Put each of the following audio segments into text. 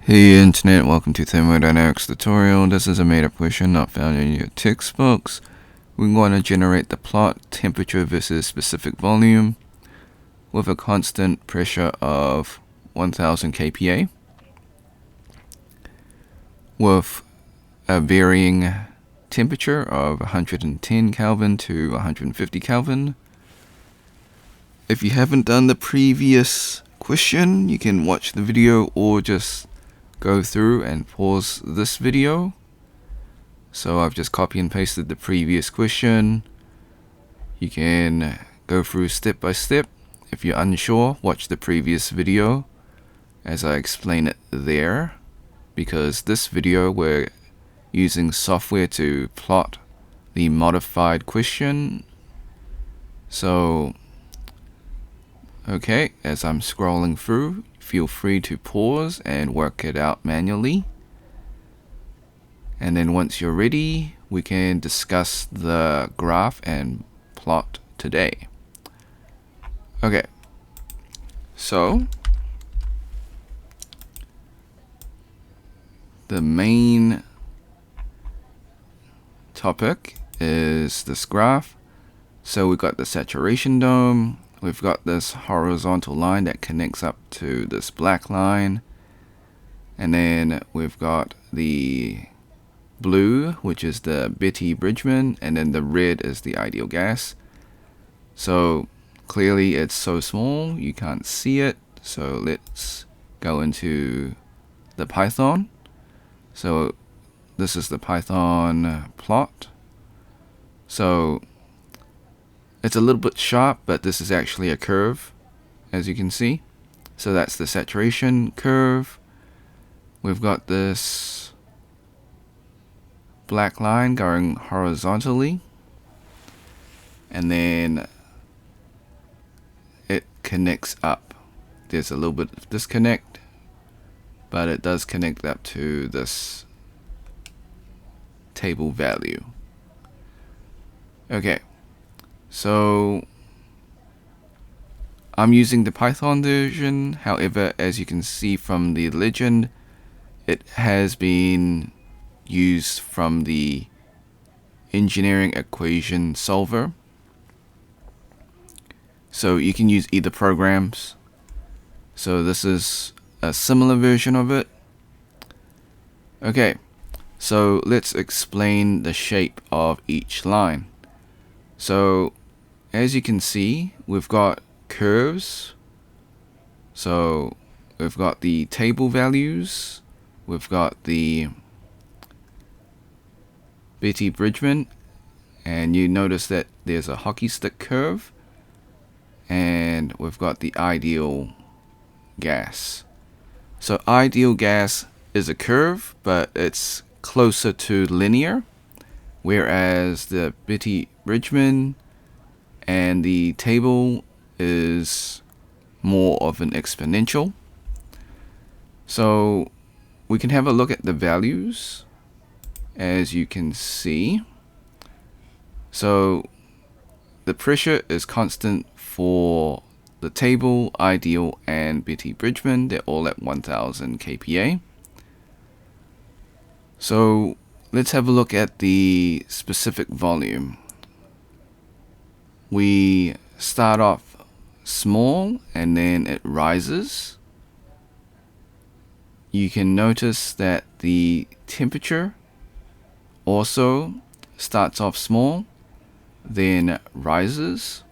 Hey Internet, welcome to Thermodynamics tutorial. This is a made-up question not found in your textbooks. We're going to generate the plot temperature versus specific volume with a constant pressure of 1000 kPa with a varying temperature of 110 Kelvin to 150 Kelvin. If you haven't done the previous question, you can watch the video or just go through and pause this video. So I've just copy and pasted the previous question. You can go through step by step. If you're unsure, watch the previous video as I explain it there, because this video we're using software to plot the modified question. So okay, as I'm scrolling through, feel free to pause and work it out manually. And then once you're ready, we can discuss the graph and plot today. Okay, so the main topic is this graph. So we've got the saturation dome. We've got this horizontal line that connects up to this black line. And then we've got the blue, which is the Beattie-Bridgeman, and then the red is the ideal gas. So clearly it's so small you can't see it. So let's go into the Python. So this is the Python plot. So it's a little bit sharp, but this is actually a curve, as you can see. So that's the saturation curve. We've got this black line going horizontally, and then it connects up. There's a little bit of disconnect, but it does connect up to this table value. Okay. So I'm using the Python version. However, as you can see from the legend, it has been used from the engineering equation solver. So you can use either programs. So this is a similar version of it. Okay, so let's explain the shape of each line. So as you can see, we've got curves. So we've got the table values, we've got the Beattie-Bridgeman, and you notice that there's a hockey stick curve, and we've got the ideal gas. So ideal gas is a curve, but it's closer to linear, whereas the Beattie-Bridgeman and the table is more of an exponential. So we can have a look at the values, as you can see. So the pressure is constant for the table, ideal, and Beattie-Bridgeman. They're all at 1000 kPa. So let's have a look at the specific volume. We start off small and then it rises. You can notice that the temperature also starts off small, then rises.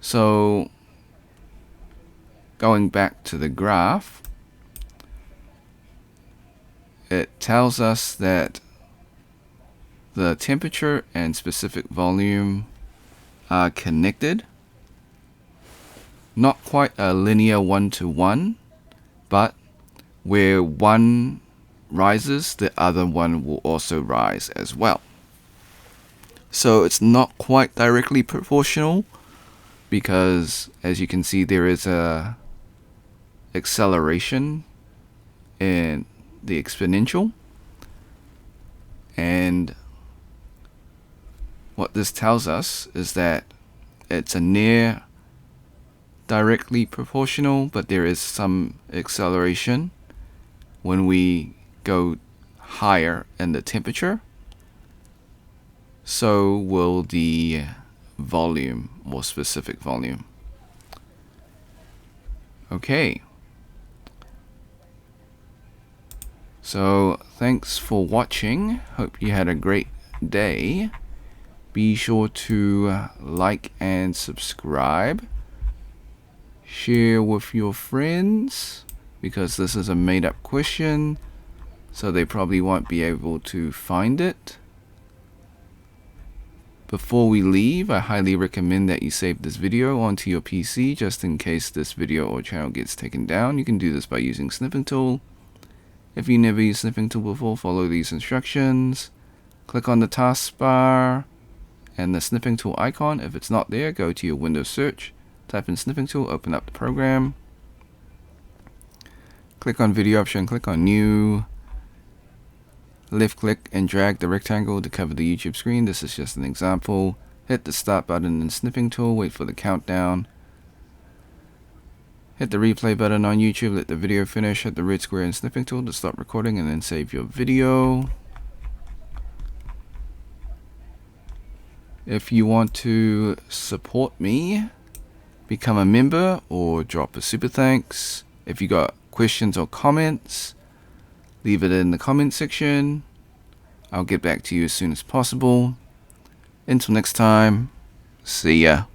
So going back to the graph, it tells us that the temperature and specific volume are connected. Not quite a linear one-to-one, but where one rises, the other one will also rise as well. So it's not quite directly proportional, because as you can see, there is a acceleration in the exponential, and what this tells us is that it's a near directly proportional, but there is some acceleration when we go higher in the temperature, so will the volume, or specific volume. Okay. So thanks for watching. Hope you had a great day. Be sure to like and subscribe. Share with your friends, because this is a made-up question, so they probably won't be able to find it. Before we leave, I highly recommend that you save this video onto your PC just in case this video or channel gets taken down. You can do this by using Snipping Tool. If you never used Snipping Tool before, follow these instructions. Click on the taskbar and the Snipping Tool icon. If it's not there, go to your Windows search, type in Snipping Tool, open up the program. Click on Video option, click on New. Left click and drag the rectangle to cover the YouTube screen. This is just an example. Hit the start button in Snipping Tool, wait for the countdown. Hit the replay button on YouTube, let the video finish, hit the red square in Snipping Tool to stop recording, and then save your video. If you want to support me, become a member or drop a super thanks. If you got questions or comments, leave it in the comment section. I'll get back to you as soon as possible. Until next time, see ya.